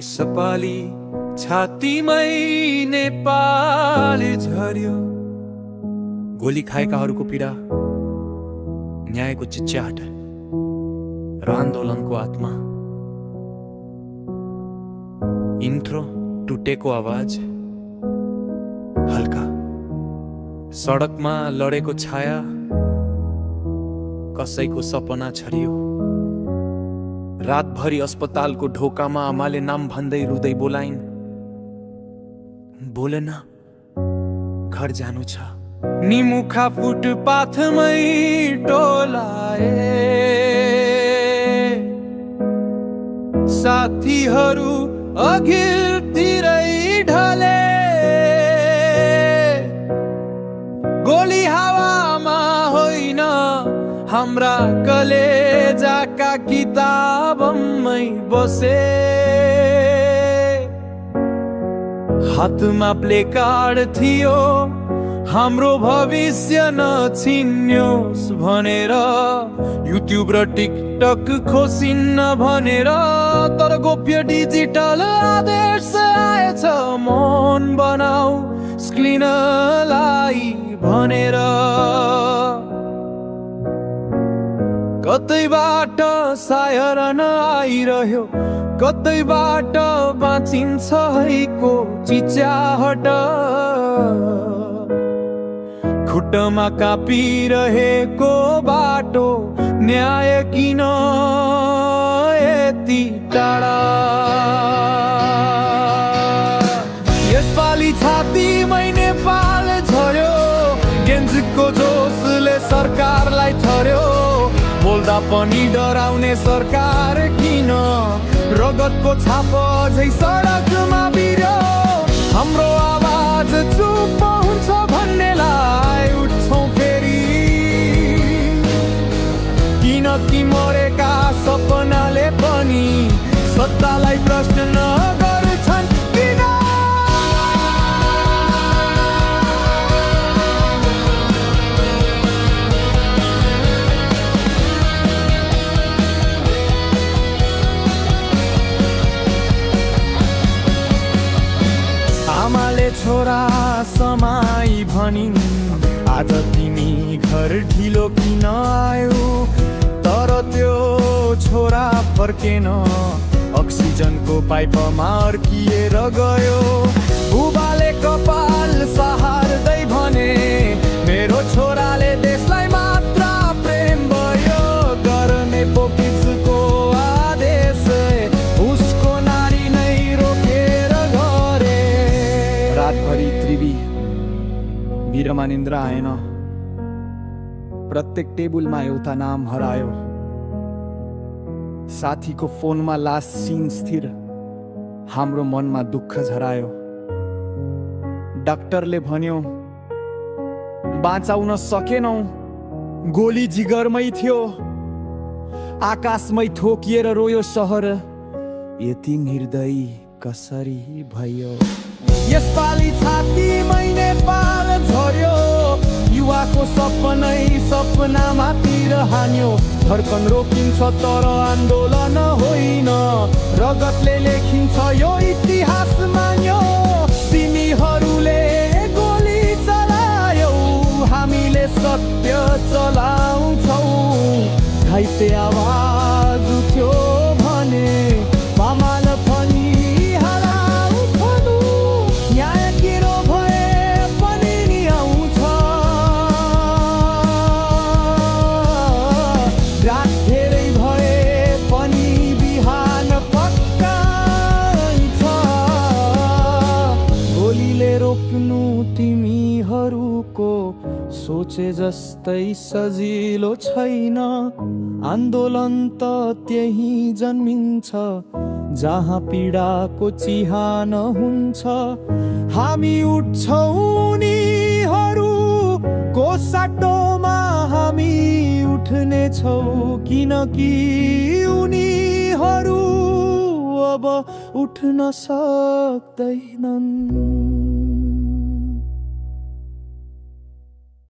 यसपालि छातीमै नेपाल झर्यो। गोली खाएकाहरूको पीडा, न्यायको चिच्याट र आन्दोलनको आत्मा। इन्ट्रो टुटेको आवाज हल्का, सडकमा लडेको छाया, कसैको सपना छरियो। रातभरि अस्पतालको ढोकामा आमाले नाम भन्दै रुँदै बोलाइन्, बोलेन घर जानु छ। निमुखा फुटपाथमै टोलाए, साथीहरू अघिल्तिरै ढले। गोली हावामा होइन, हाम्रा कलेजाका किताबमै बसे। हातमा प्लेकार्ड थियो, हाम्रो भविष्य नछिन्योस् भनेर। युट्युब र टिकटक खोसिन्न भनेर, तर गोप्य डिजिटल आदेश आएछ, मौन बनाऊ स्क्रिनलाई भनेर। कतैबाट सायरन आइरह्यो, कतैबाट बाँचिन्छ हैको चिच्याहट। खुट्टामा कापिरहेको बाटो, न्याय किन यति टाढा। यसपालि छातीमै नेपाल झर्यो, गेन्जीको जोसले सरकारलाई थर्यो। बोल्दा पनि डराउने सरकार किन, रगतको छाप झै सडकमा बिर्यो। हाम्रो आवाज चुप हुन्छ भन्नेलाई उठ्छौँ फेरि, किनकि मरेका सपनाले पनि सत्तालाई प्रश्न नगर्छन् किन। आमाले छोरा समाई भनिन्, आज तिमी घर ढिलो किन आयो। तर त्यो छोरा फर्केन, अक्सिजनको पाइपमा अड्किएर गयो। बुबाले कपाल सहार्दै भने, मेरो छोराले देशलाई मात्र प्रेम भयो गर्ने। पोकिसको आदेश उसको नारी नै रोकेर गरे। रातभरि त्रिवी वीरमानिन्द्र आएन, प्रत्येक टेबुलमा एउटा नाम हरायो। साथीको फोनमा लास्ट सिन स्थिर, हाम्रो मनमा दुःख झरायो। डाक्टरले भन्यो बाँचाउन सकेनौ, गोली जिगरमै थियो। आकाशमै ठोकिएर रोयो सहर, यति निर्दयी कसरी भयो। यसपालि छातीमै नेपाल झर्यो, युवाको सपनै सपनामातिर हान्यो। धड्कन रोकिन्छ तर आन्दोलन होइन, रगतले लेखिन्छ यो इतिहास मान्यो। तिमीहरूले गोली चलायौ, हामीले सत्य चलाउँछौ। घाइते आवाज उठ्यो भने, मामाल पनि हराउ भनु। न्याय किरो भए पनि नि आउँछ, रात धेरै भए पनि बिहान पक्का छ। गोलीले रोक्नु तिमीहरूको सोचे जस्तै सजिलो छैन। आन्दोलन त त्यही जन्मिन्छ जहाँ पीडाको चिहान हुन्छ। हामी उठ्छौँ उनीहरूको साटोमा, हामी उठ्ने छौँ किनकि उनीहरू अब उठ्न सक्दैनन्।